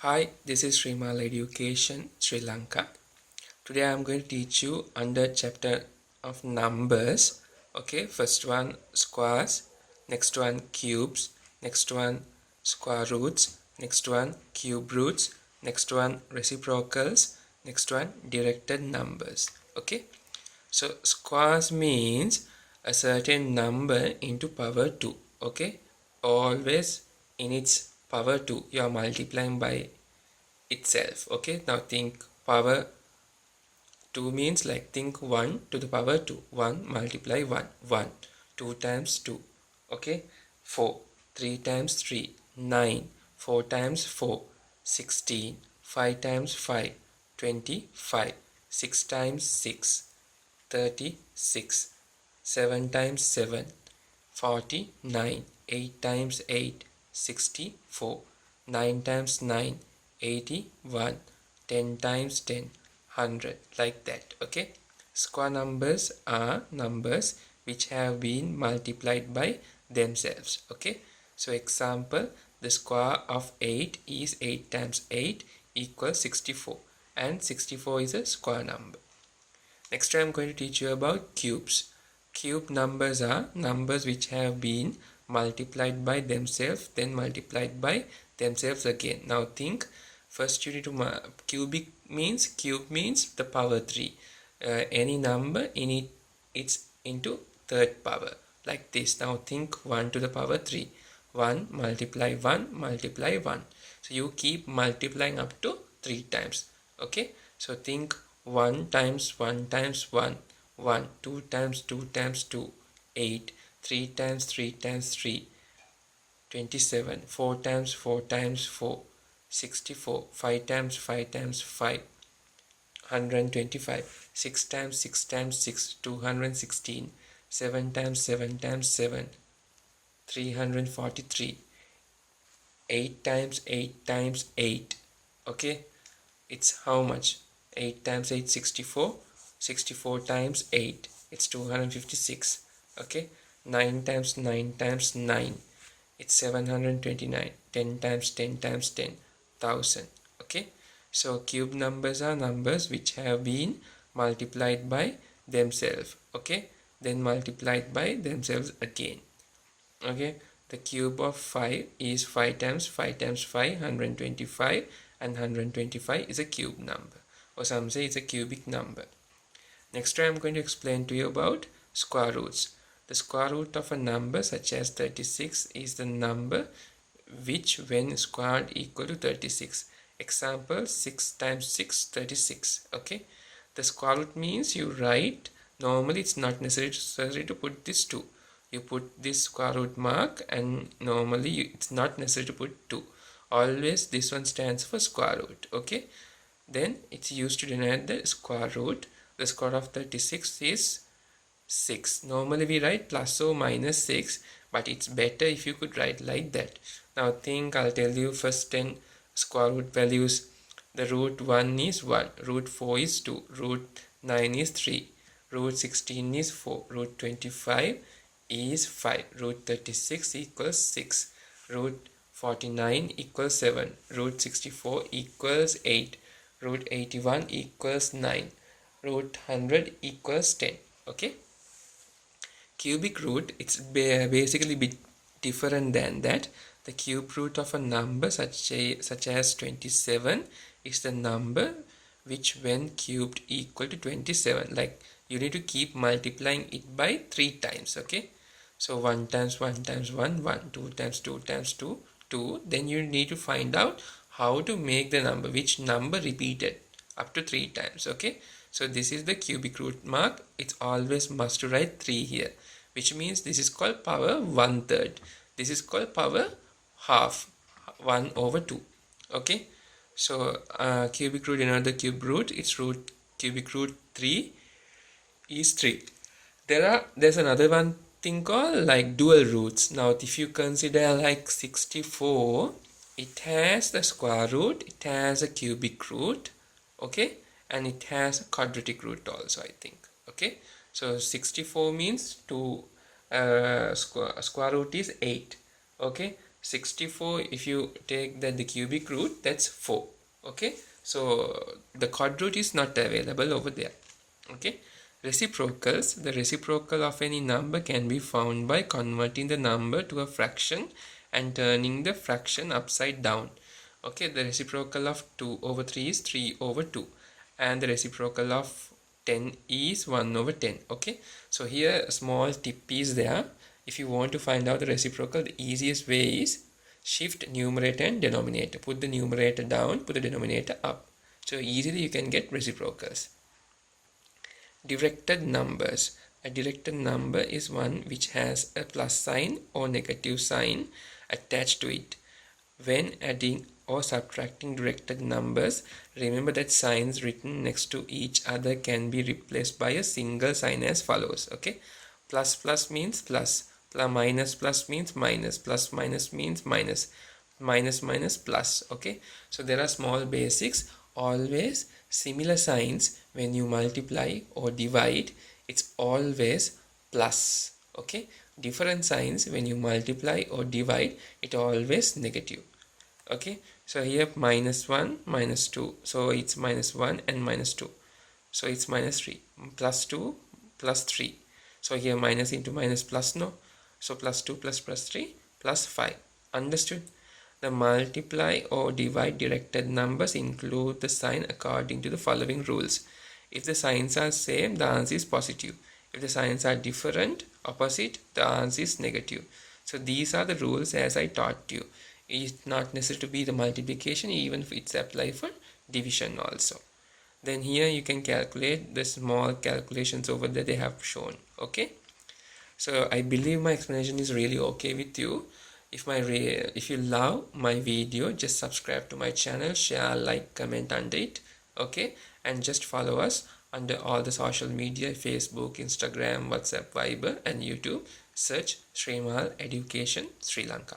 Hi, this is Srimal Education Sri Lanka. Today I am going to teach you under chapter of numbers. Okay, first one squares, next one cubes, next one square roots, next one cube roots, next one reciprocals, next one directed numbers. Okay, so squares means a certain number into power 2. Okay, always in its power 2 you are multiplying by itself. Okay, now think power 2 means like think 1 to the power 2. 1 multiply 1, 1, 2 times 2. Okay, 4, 3 times 3, 9, 4 times 4, 16, 5 times 5, 25, 6 times 6, 36, 7 times 7, 49, 8 times 8, 64, 9 times 9, 81, 10 times 10, 100, like that. Okay, square numbers are numbers which have been multiplied by themselves. Okay, so example, the square of 8 is 8 times 8 equals 64, and 64 is a square number. Next I am going to teach you about cubes. Cube numbers are numbers which have been multiplied by themselves, then multiplied by themselves again. Now think, first you need to cube means the power 3. Any number in it, it's into third power, like this. Now think 1 to the power 3. 1 multiply 1 multiply 1. So you keep multiplying up to 3 times. Okay, so think 1 times 1 times 1, 1, 2 times 2 times 2, 8, 3 times 3 times 3, 27, 4 times 4 times 4, 64, 5 times 5 times 5, 125, 6 times 6 times 6, 216, 7 times 7 times 7, 343, 8 times 8 times 8. Okay, it's how much? 8 times 8, 64. 64 times 8, it's 256. Okay, 9 times 9 times 9, it's 729. 10 times 10 times 10, 1000. Okay, so cube numbers are numbers which have been multiplied by themselves. Okay, then multiplied by themselves again. Okay, the cube of 5 is 5 times 5 times 5, 125, and 125 is a cube number, or some say it's a cubic number. Next I am going to explain to you about square roots. The square root of a number such as 36 is the number which when squared equal to 36. Example, 6 times 6, 36. Okay, the square root means you write, normally it's not necessary to put this 2. You put this square root mark, and normally it's not necessary to put 2. Always this one stands for square root. Okay, then it's used to denote the square root. The square of 36 is 6. Normally we write plus or minus 6, but it's better if you could write like that. Now think, I'll tell you first 10 square root values. The root 1 is 1, root 4 is 2, root 9 is 3, root 16 is 4, root 25 is 5, root 36 equals 6, root 49 equals 7, root 64 equals 8, root 81 equals 9, root 100 equals 10. Okay, cubic root, it's basically a bit different than that. The cube root of a number such as 27 is the number which when cubed equal to 27. Like you need to keep multiplying it by 3 times. Okay, so 1 times 1 times 1, 1, 2 times 2 times 2, 2. Then you need to find out how to make the number, which number repeated up to 3 times. Okay, so this is the cubic root mark. It's always must to write 3 here, which means this is called power 1/3. This is called power half, 1 over 2. Okay, so cubic root, another cube root, its root cubic root 3 is 3. There's another one thing called like dual roots. Now if you consider like 64, it has the square root, it has a cubic root, okay, and it has a quadratic root also, I think. Okay, so 64 means square root is 8. Okay, 64, if you take the cubic root, that's 4. Okay, so the quad root is not available over there. Okay, reciprocals. The reciprocal of any number can be found by converting the number to a fraction and turning the fraction upside down. Okay, the reciprocal of 2 over 3 is 3 over 2, and the reciprocal of 10 is 1 over 10. Okay, so here a small tip is there. If you want to find out the reciprocal, the easiest way is shift numerator and denominator. Put the numerator down, put the denominator up. So easily you can get reciprocals. Directed numbers. A directed number is one which has a plus sign or negative sign attached to it. When adding or subtracting directed numbers, remember that signs written next to each other can be replaced by a single sign as follows. Okay, plus plus means plus, minus plus means minus, plus minus means minus, minus minus plus. Okay, so there are small basics. Always similar signs when you multiply or divide, it's always plus. Okay, different signs when you multiply or divide, it always negative. Okay, so here minus 1 minus 2, so it's minus 1 and minus 2, so it's minus 3, plus 2 plus 3, so here minus into minus plus, no, so plus 2 plus 3 plus 5. Understood? The multiply or divide directed numbers include the sign according to the following rules. If the signs are same, the answer is positive. If the signs are different, opposite, the answer is negative. So these are the rules as I taught you. It's not necessary to be the multiplication, even if it's applied for division also. Then here you can calculate the small calculations over there they have shown. Okay, so I believe my explanation is really okay with you. If you love my video, just subscribe to my channel, share, like, comment under it. Okay, and just follow us under all the social media: Facebook, Instagram, WhatsApp, Viber and YouTube. Search Srimal Education Sri Lanka.